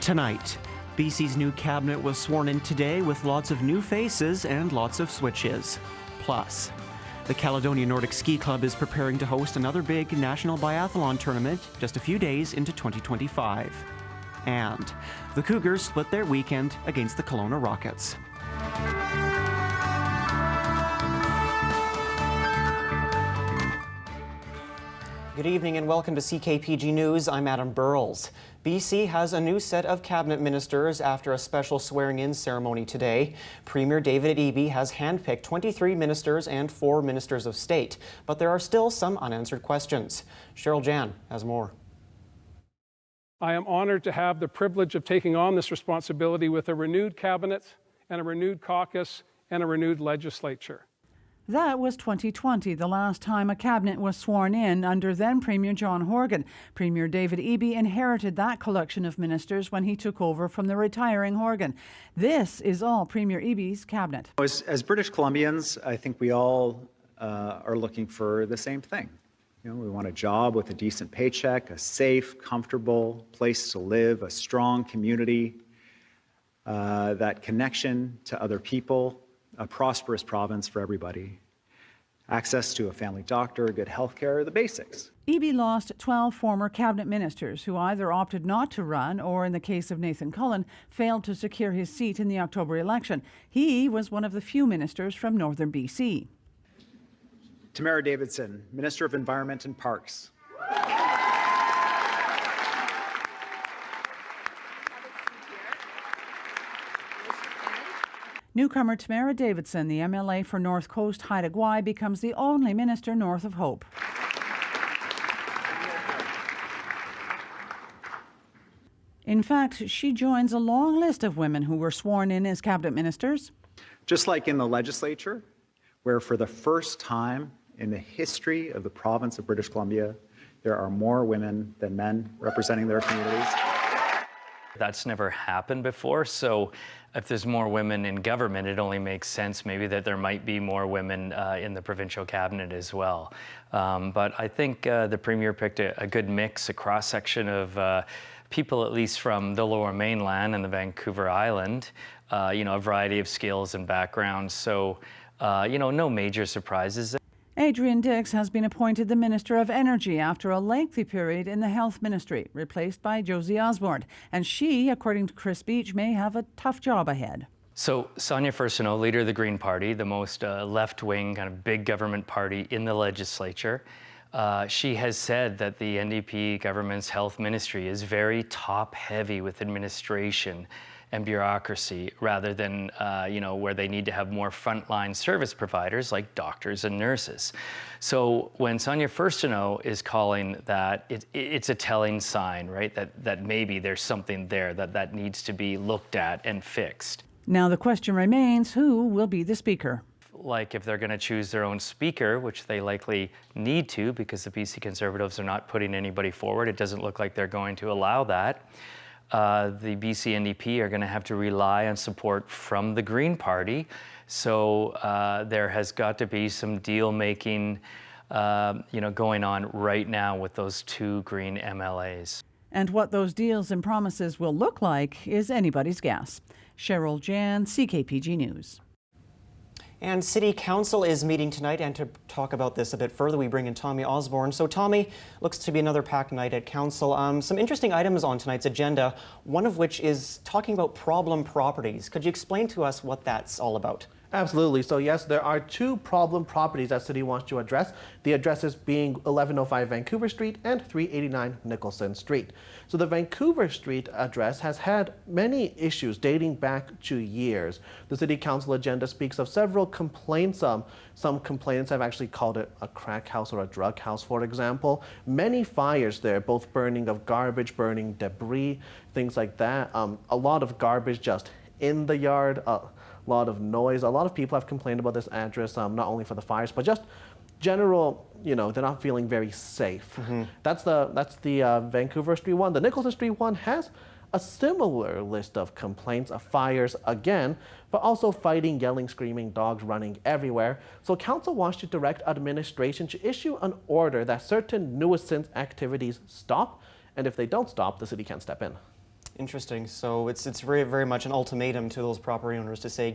Tonight, BC's new cabinet was sworn in today with lots of new faces and lots of switches. Plus, the Caledonia Nordic Ski Club is preparing to host another big national biathlon tournament just a few days into 2025. And the Cougars split their weekend against the Kelowna Rockets. Good evening and welcome to CKPG News. I'm Adam Burles. BC has a new set of cabinet ministers after a special swearing-in ceremony today. Premier David Eby has handpicked 23 ministers and 4 ministers of state, but there are still some unanswered questions. Cheryl Jan has more. I am honored to have the privilege of taking on this responsibility with a renewed cabinet and a renewed caucus and a renewed legislature. That was 2020, the last time a cabinet was sworn in under then Premier John Horgan. Premier David Eby inherited that collection of ministers when he took over from the retiring Horgan. This is all Premier Eby's cabinet. As British Columbians, I think we all are looking for the same thing. You know, we want a job with a decent paycheck, a safe, comfortable place to live, a strong community, that connection to other people, a prosperous province for everybody, access to a family doctor, good health care, the basics. Eby lost 12 former cabinet ministers who either opted not to run or, in the case of Nathan Cullen, failed to secure his seat in the October election. He was one of the few ministers from northern BC. Tamara Davidson, Minister of Environment and Parks. Newcomer Tamara Davidson, the MLA for North Coast Haida Gwaii, becomes the only minister north of Hope. In fact, she joins a long list of women who were sworn in as cabinet ministers. Just like in the legislature, where for the first time in the history of the province of British Columbia, there are more women than men representing their communities. That's never happened before, so if there's more women in government, it only makes sense maybe that there might be more women in the provincial cabinet as well. But I think the Premier picked a good mix, a cross-section of people at least from the Lower Mainland and the Vancouver Island, a variety of skills and backgrounds, so no major surprises. Adrian Dix has been appointed the Minister of Energy after a lengthy period in the Health Ministry, replaced by Josie Osborne. And she, according to Chris Beach, may have a tough job ahead. So Sonia Furstenau, leader of the Green Party, the most left-wing kind of big government party in the legislature, she has said that the NDP government's health ministry is very top-heavy with administration and bureaucracy rather than, where they need to have more frontline service providers like doctors and nurses. So when Sonia Furstenau is calling that, it's a telling sign, right, that maybe there's something there that needs to be looked at and fixed. Now the question remains, who will be the speaker? Like if they're going to choose their own speaker, which they likely need to because the BC Conservatives are not putting anybody forward, it doesn't look like they're going to allow that. The BC NDP are going to have to rely on support from the Green Party. So there has got to be some deal making, going on right now with those 2 Green MLAs. And what those deals and promises will look like is anybody's guess. Cheryl Jan, CKPG News. And City Council is meeting tonight, and to talk about this a bit further, we bring in Tommy Osborne. So Tommy, looks to be another packed night at Council. Some interesting items on tonight's agenda, one of which is talking about problem properties. Could you explain to us what that's all about? Absolutely. So yes, there are 2 problem properties that City wants to address. The addresses being 1105 Vancouver Street and 389 Nicholson Street. So the Vancouver Street address has had many issues dating back to years. The City Council agenda speaks of several complaints. Some complainants have actually called it a crack house or a drug house, for example. Many fires there, both burning of garbage, burning debris, things like that. A lot of garbage just in the yard. A lot of noise. A lot of people have complained about this address, not only for the fires, but just general, they're not feeling very safe. Mm-hmm. That's the Vancouver Street one. The Nicholson Street one has a similar list of complaints of fires again, but also fighting, yelling, screaming, dogs running everywhere. So council wants to direct administration to issue an order that certain nuisance activities stop, and if they don't stop, the city can step in. Interesting. So it's very, very much an ultimatum to those property owners to say,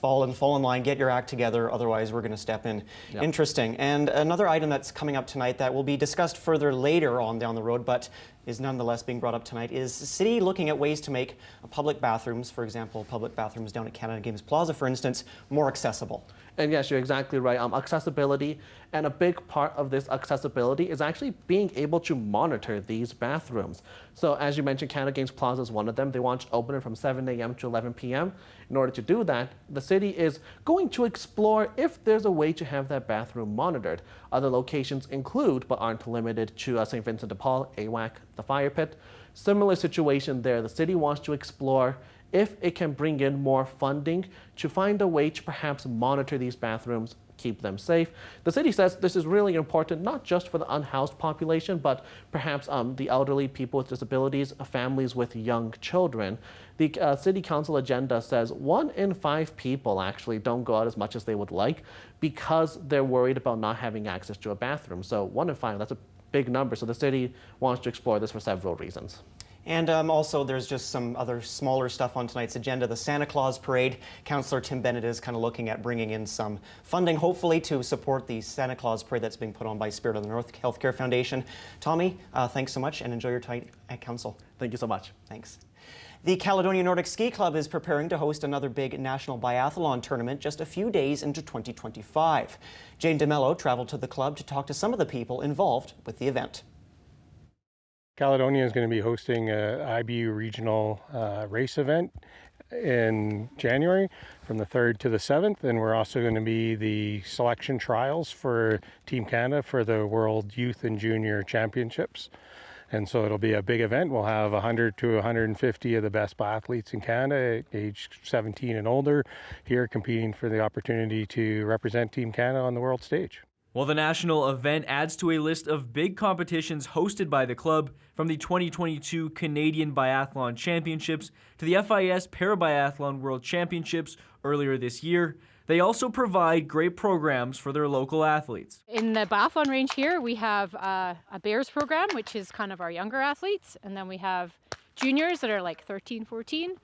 fall in line, get your act together, otherwise we're going to step in. Yep. Interesting. And another item that's coming up tonight that will be discussed further later on down the road, but is nonetheless being brought up tonight, is the city looking at ways to make public bathrooms, for example, public bathrooms down at Canada Games Plaza, for instance, more accessible. And yes, you're exactly right. Accessibility, and a big part of this accessibility is actually being able to monitor these bathrooms. So as you mentioned, Canada Games Plaza is one of them. They want to open it from 7 a.m. to 11 p.m. In order to do that, the city is going to explore if there's a way to have that bathroom monitored. Other locations include, but aren't limited to, St. Vincent de Paul, AWAC, the fire pit. Similar situation there. The city wants to explore if it can bring in more funding to find a way to perhaps monitor these bathrooms, keep them safe. The city says this is really important, not just for the unhoused population, but perhaps the elderly, people with disabilities, families with young children. The city council agenda says 1 in 5 people actually don't go out as much as they would like because they're worried about not having access to a bathroom. So 1 in 5, that's a big number. So the city wants to explore this for several reasons. And also, there's just some other smaller stuff on tonight's agenda. The Santa Claus Parade. Councillor Tim Bennett is kind of looking at bringing in some funding, hopefully, to support the Santa Claus Parade that's being put on by Spirit of the North Healthcare Foundation. Tommy, thanks so much, and enjoy your time at Council. Thank you so much. Thanks. The Caledonia Nordic Ski Club is preparing to host another big national biathlon tournament just a few days into 2025. Jane DeMello traveled to the club to talk to some of the people involved with the event. Caledonia is going to be hosting a IBU regional race event in January from the 3rd to the 7th, and we're also going to be the selection trials for Team Canada for the World Youth and Junior Championships. And so it'll be a big event. We'll have 100 to 150 of the best biathletes in Canada, age 17 and older, here competing for the opportunity to represent Team Canada on the world stage. Well, the national event adds to a list of big competitions hosted by the club, from the 2022 Canadian Biathlon Championships to the FIS Parabiathlon World Championships earlier this year. They also provide great programs for their local athletes. In the biathlon range here, we have a Bears program, which is kind of our younger athletes. And then we have juniors that are like 13, 14.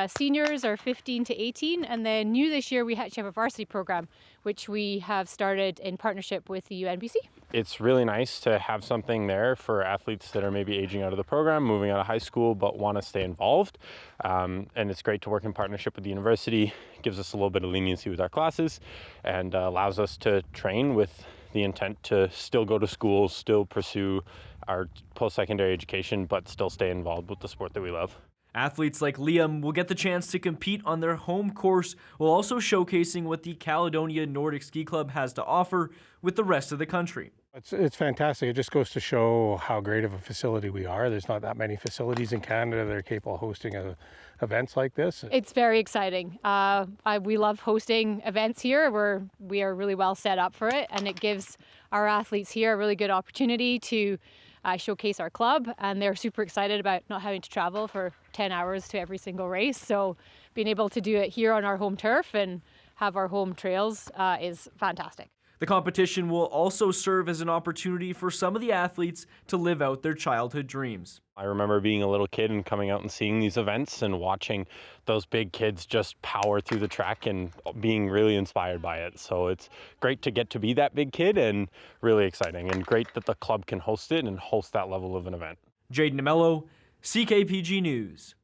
Seniors are 15 to 18, and then new this year we actually have a varsity program which we have started in partnership with the UNBC. It's really nice to have something there for athletes that are maybe aging out of the program, moving out of high school, but want to stay involved. And it's great to work in partnership with the university. It gives us a little bit of leniency with our classes and allows us to train with the intent to still go to school, still pursue our post-secondary education, but still stay involved with the sport that we love. Athletes like Liam will get the chance to compete on their home course, while also showcasing what the Caledonia Nordic Ski Club has to offer with the rest of the country. It's fantastic. It just goes to show how great of a facility we are. There's not that many facilities in Canada that are capable of hosting events like this. It's very exciting. We love hosting events here. We are really well set up for it, and it gives our athletes here a really good opportunity to showcase our club, and they're super excited about not having to travel for 10 hours to every single race. So being able to do it here on our home turf and have our home trails is fantastic. The competition will also serve as an opportunity for some of the athletes to live out their childhood dreams. I remember being a little kid and coming out and seeing these events and watching those big kids just power through the track and being really inspired by it. So it's great to get to be that big kid and really exciting, and great that the club can host it and host that level of an event. Jaden Nemello, CKPG News.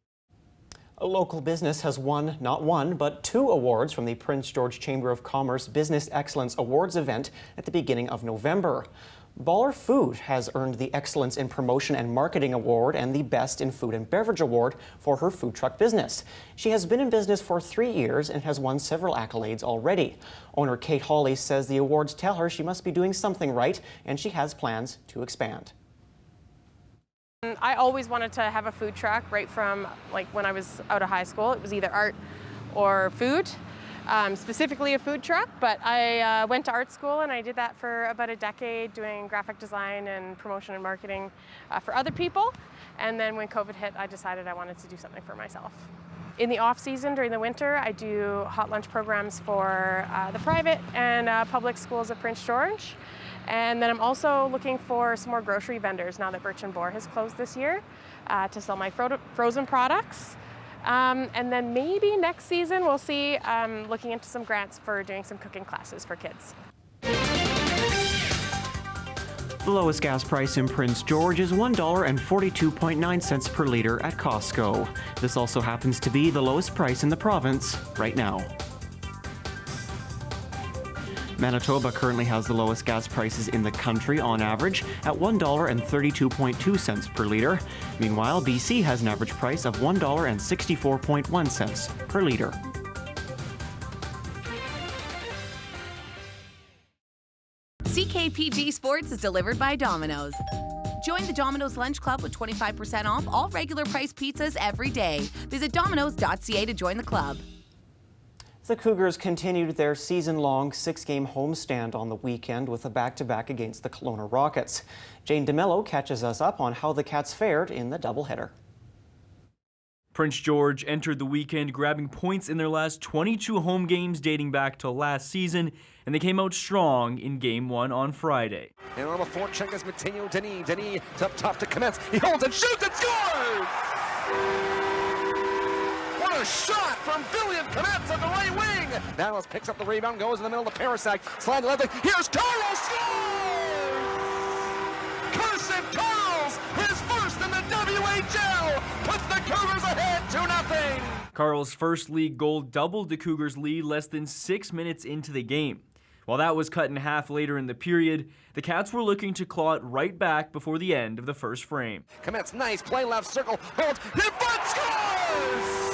A local business has won not one, but 2 awards from the Prince George Chamber of Commerce Business Excellence Awards event at the beginning of November. Baller Food has earned the Excellence in Promotion and Marketing Award and the Best in Food and Beverage Award for her food truck business. She has been in business for 3 years and has won several accolades already. Owner Kate Hawley says the awards tell her she must be doing something right, and she has plans to expand. I always wanted to have a food truck right from like when I was out of high school. It was either art or food, specifically a food truck, but I went to art school and I did that for about a decade, doing graphic design and promotion and marketing for other people. And then when COVID hit, I decided I wanted to do something for myself. In the off season, during the winter, I do hot lunch programs for the private and public schools of Prince George. And then I'm also looking for some more grocery vendors now that Birch & Boar has closed this year to sell my frozen products. And then maybe next season we'll see, looking into some grants for doing some cooking classes for kids. The lowest gas price in Prince George is $1.42.9 per litre at Costco. This also happens to be the lowest price in the province right now. Manitoba currently has the lowest gas prices in the country on average at $1.32.2 per litre. Meanwhile, BC has an average price of $1.64.1 per litre. CKPG Sports is delivered by Domino's. Join the Domino's Lunch Club with 25% off all regular price pizzas every day. Visit domino's.ca to join the club. The Cougars continued their season-long 6-game homestand on the weekend with a back-to-back against the Kelowna Rockets. Jane DeMello catches us up on how the Cats fared in the doubleheader. Prince George entered the weekend grabbing points in their last 22 home games dating back to last season, and they came out strong in Game 1 on Friday. And on the forecheck is Matteo Denis. Denis up top to Commence. He holds and shoots and scores! What a shot from William Commence on the right wing! Dallas picks up the rebound, goes in the middle of Parasak, slides left. Here's Carls, scores! Carson Carls, his first in the WHL, puts the Cougars ahead 2-0. Carl's first league goal doubled the Cougars' lead less than 6 minutes into the game. While that was cut in half later in the period, the Cats were looking to claw it right back before the end of the first frame. Commence, nice play, left circle, holds, hit front, scores!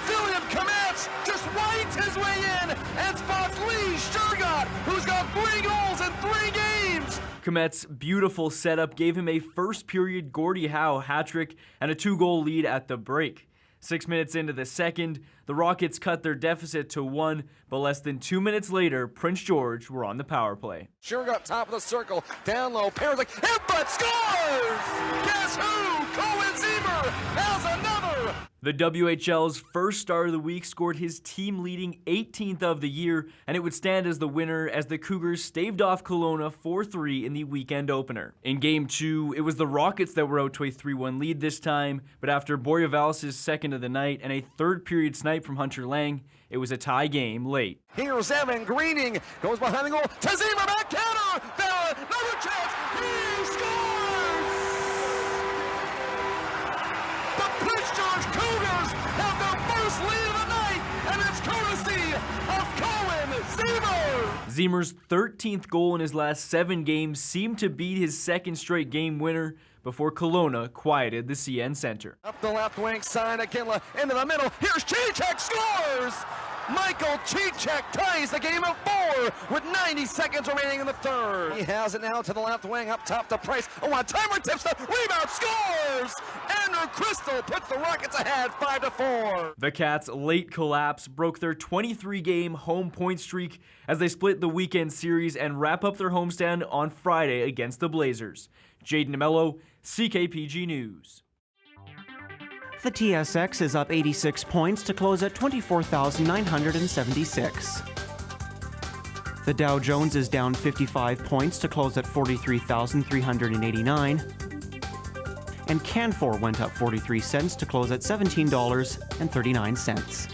William Commence just winds his way in and spots Lee Shergott, who's got 3 goals in 3 games. Commence's beautiful setup gave him a first period Gordie Howe hat-trick and a 2-goal lead at the break. 6 minutes into the second, the Rockets cut their deficit to 1, but less than 2 minutes later, Prince George were on the power play. Shergott top of the circle, down low, Parasak, headbutt, scores! Guess who? Cohen Ziemer has another! The WHL's first star of the week scored his team-leading 18th of the year, and it would stand as the winner as the Cougars staved off Kelowna 4-3 in the weekend opener. In Game 2, it was the Rockets that were out to a 3-1 lead this time, but after Borealis' second of the night and a third-period snipe from Hunter Lang, it was a tie game late. Here's Evan Greening, goes behind the goal, to Ziemer, back counter, Bella, another chance, he scores! The Prince George Cougars have their first lead of the night, and it's courtesy of Cohen Ziemer! Ziemer's 13th goal in his last 7 games seemed to be his second straight game winner before Kelowna quieted the CN Center. Up the left wing side, Akinla into the middle, here's Cicek, scores! Michael Cicek ties the game of 4 with 90 seconds remaining in the third. He has it now to the left wing, up top to Price. Oh, on timer tips the rebound, scores! Andrew Crystal puts the Rockets ahead 5-4. The Cats' late collapse broke their 23-game home point streak as they split the weekend series and wrap up their homestand on Friday against the Blazers. Jaden DeMello, CKPG News. The TSX is up 86 points to close at 24,976. The Dow Jones is down 55 points to close at 43,389. And Canfor went up 43 cents to close at $17.39.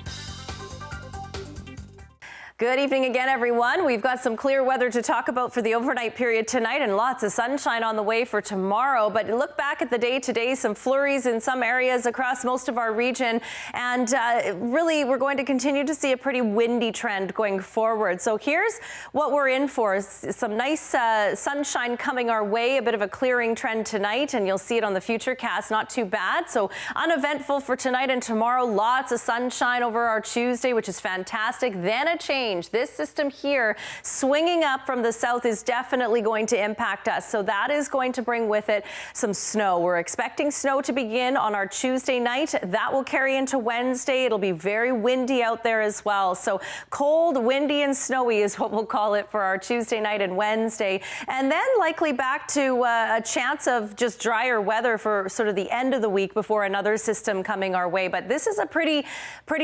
Good evening again, everyone. We've got some clear weather to talk about for the overnight period tonight and lots of sunshine on the way for tomorrow. But look back at the day today, some flurries in some areas across most of our region. And really, we're going to continue to see a pretty windy trend going forward. So here's what we're in for. Some nice sunshine coming our way, a bit of a clearing trend tonight. And you'll see it on the Futurecast, not too bad. So uneventful for tonight and tomorrow. Lots of sunshine over our Tuesday, which is fantastic. Then a change. This system here swinging up from the south is definitely going to impact us. So that is going to bring with it some snow. We're expecting snow to begin on our Tuesday night. That will carry into Wednesday. It'll be very windy out there as well. So cold, windy, and snowy is what we'll call it for our Tuesday night and Wednesday. And then likely back to a chance of just drier weather for sort of the end of the week before another system coming our way. But this is a pretty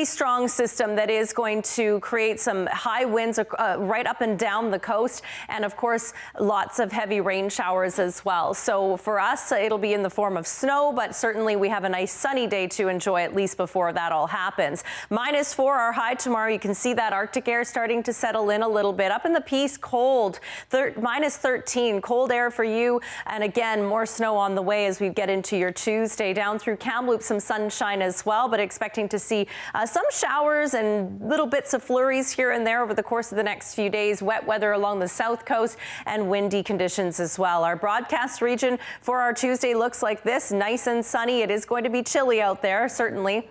strong system that is going to create some high winds right up and down the coast, and of course, lots of heavy rain showers as well. So for us, it'll be in the form of snow, but certainly we have a nice sunny day to enjoy at least before that all happens. -4 our high tomorrow. You can see that Arctic air starting to settle in a little bit. Up in the Peace, cold, -13, cold air for you. And again, more snow on the way as we get into your Tuesday. Down through Kamloops, some sunshine as well, but expecting to see some showers and little bits of flurries here and there over the course of the next few days. Wet weather along the south coast and windy conditions as well. Our broadcast region for our Tuesday looks like this, nice and sunny. It is going to be chilly out there, certainly,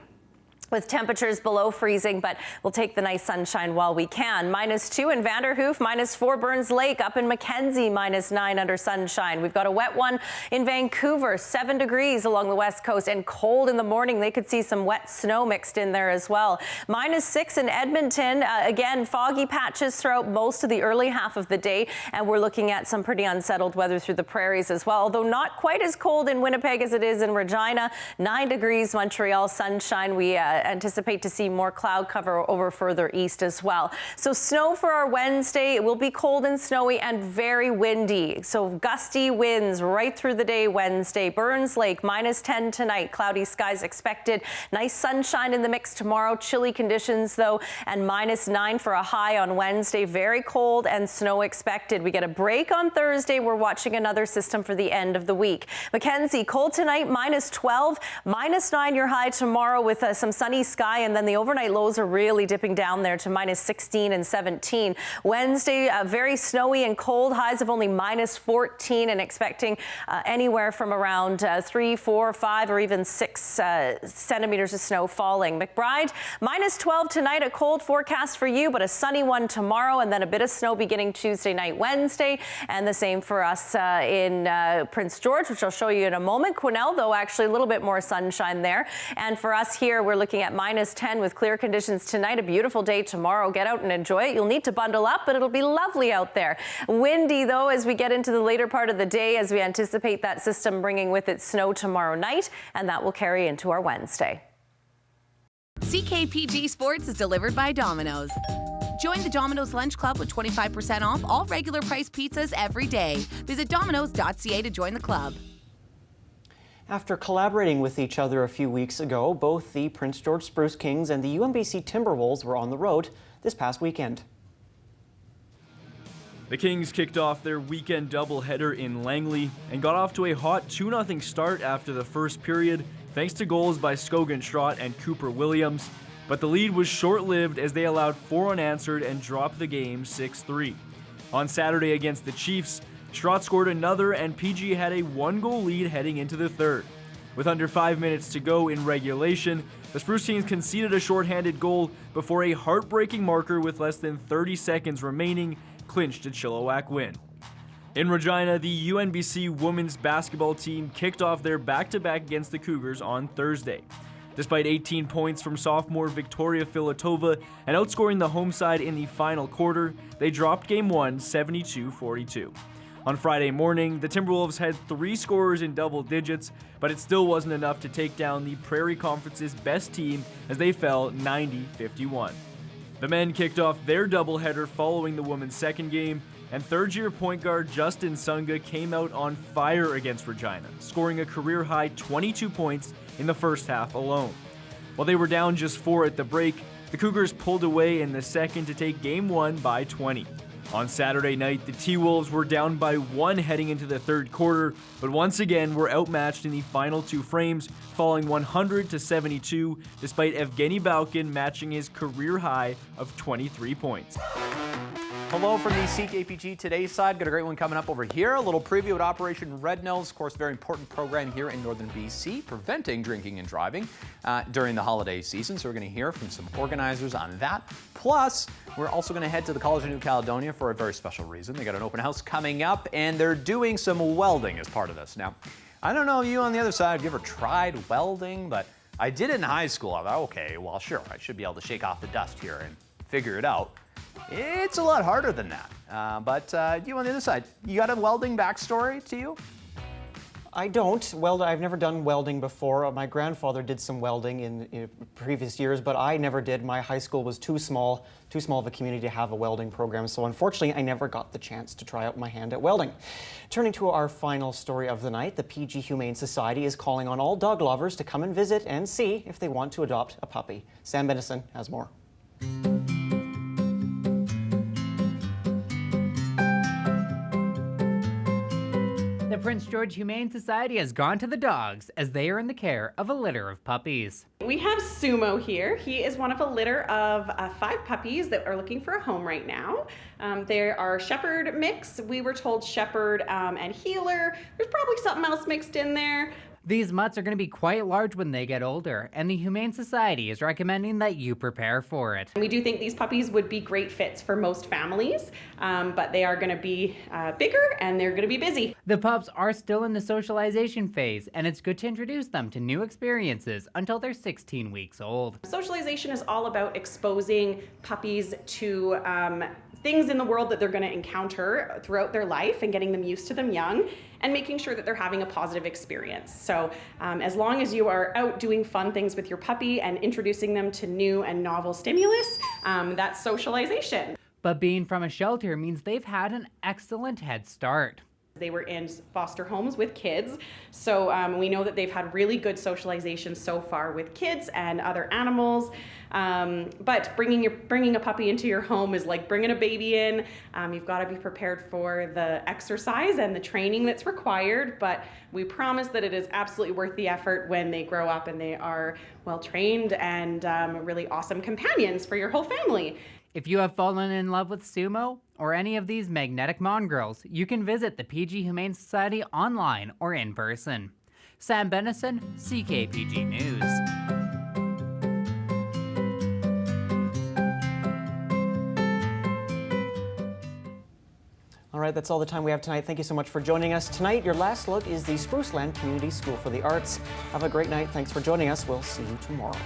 with temperatures below freezing, but we'll take the nice sunshine while we can. -2 in Vanderhoof, -4 Burns Lake, up in Mackenzie, -9 under sunshine. We've got a wet one in Vancouver, 7 degrees along the west coast, and cold in the morning. They could see some wet snow mixed in there as well. -6 in Edmonton, again, foggy patches throughout most of the early half of the day, and we're looking at some pretty unsettled weather through the prairies as well, although not quite as cold in Winnipeg as it is in Regina. 9 degrees, Montreal, sunshine. We anticipate to see more cloud cover over further east as well. So snow for our Wednesday. It will be cold and snowy and very windy. So gusty winds right through the day Wednesday. Burns Lake, -10 tonight. Cloudy skies expected. Nice sunshine in the mix tomorrow. Chilly conditions though, and -9 for a high on Wednesday. Very cold and snow expected. We get a break on Thursday. We're watching another system for the end of the week. Mackenzie, cold tonight, -12, -9 your high tomorrow with some sunny sky, and then the overnight lows are really dipping down there to -16 and 17. Wednesday, very snowy and cold, highs of only -14, and expecting anywhere from around 3, 4, 5, or even 6 centimeters of snow falling. McBride, -12 tonight, a cold forecast for you, but a sunny one tomorrow, and then a bit of snow beginning Tuesday night, Wednesday, and the same for us in Prince George, which I'll show you in a moment. Quesnel, though, actually a little bit more sunshine there. And for us here, we're looking at -10 with clear conditions tonight. A beautiful day tomorrow. Get out and enjoy it. You'll need to bundle up, but it'll be lovely out there. Windy, though, as we get into the later part of the day, as we anticipate that system bringing with it snow tomorrow night, and that will carry into our Wednesday. CKPG Sports is delivered by Domino's. Join the Domino's Lunch Club with 25% off all regular price pizzas every day. Visit domino's.ca to join the club. After collaborating with each other a few weeks ago, both the Prince George Spruce Kings and the UNBC Timberwolves were on the road this past weekend. The Kings kicked off their weekend doubleheader in Langley and got off to a hot 2-0 start after the first period, thanks to goals by Skogan Strott and Cooper Williams. But the lead was short-lived as they allowed 4 unanswered and dropped the game 6-3. On Saturday against the Chiefs, Strott scored another, and PG had a 1-goal lead heading into the third. With under 5 minutes to go in regulation, the Spruce Kings conceded a shorthanded goal before a heartbreaking marker with less than 30 seconds remaining clinched a Chilliwack win. In Regina, the UNBC women's basketball team kicked off their back-to-back against the Cougars on Thursday. Despite 18 points from sophomore Victoria Filatova and outscoring the home side in the final quarter, they dropped Game 1 72-42. On Friday morning, the Timberwolves had 3 scorers in double digits, but it still wasn't enough to take down the Prairie Conference's best team as they fell 90-51. The men kicked off their doubleheader following the women's second game, and third-year point guard Justin Sunga came out on fire against Regina, scoring a career-high 22 points in the first half alone. While they were down just 4 at the break, the Cougars pulled away in the second to take Game 1 by 20. On Saturday night, the T-Wolves were down by 1 heading into the third quarter, but once again were outmatched in the final 2 frames, falling 100-72, despite Evgeny Balkin matching his career high of 23 points. Hello from the CKPG Today side. Got a great one coming up over here. A little preview at Operation Red Nose. Of course, very important program here in northern BC, preventing drinking and driving during the holiday season. So we're going to hear from some organizers on that. Plus, we're also going to head to the College of New Caledonia for a very special reason. They got an open house coming up, and they're doing some welding as part of this. Now, I don't know you on the other side, have you ever tried welding? But I did it in high school. I thought, okay, well, sure, I should be able to shake off the dust here and figure it out. It's a lot harder than that. But you on the other side, you got a welding backstory to you? I don't. I've never done welding before. My grandfather did some welding in previous years, but I never did. My high school was too small of a community to have a welding program, so unfortunately I never got the chance to try out my hand at welding. Turning to our final story of the night, the PG Humane Society is calling on all dog lovers to come and visit and see if they want to adopt a puppy. Sam Benison has more. The Prince George Humane Society has gone to the dogs as they are in the care of a litter of puppies. We have Sumo here. He is one of a litter of 5 puppies that are looking for a home right now. They are Shepherd mix. We were told Shepherd and Heeler. There's probably something else mixed in there. These mutts are going to be quite large when they get older, and the Humane Society is recommending that you prepare for it. We do think these puppies would be great fits for most families, but they are going to be bigger and they're going to be busy. The pups are still in the socialization phase, and it's good to introduce them to new experiences until they're 16 weeks old. Socialization is all about exposing puppies to things in the world that they're going to encounter throughout their life and getting them used to them young and making sure that they're having a positive experience. So as long as you are out doing fun things with your puppy and introducing them to new and novel stimulus, that's socialization. But being from a shelter means they've had an excellent head start. They were in foster homes with kids, so we know that they've had really good socialization so far with kids and other animals. But bringing a puppy into your home is like bringing a baby in. You've got to be prepared for the exercise and the training that's required, but we promise that it is absolutely worth the effort when they grow up and they are well trained and really awesome companions for your whole family. If you have fallen in love with Sumo or any of these magnetic mongrels, you can visit the PG Humane Society online or in person. Sam Benison, CKPG News. All right, that's all the time we have tonight. Thank you so much for joining us. Tonight, your last look is the Spruceland Community School for the Arts. Have a great night. Thanks for joining us. We'll see you tomorrow.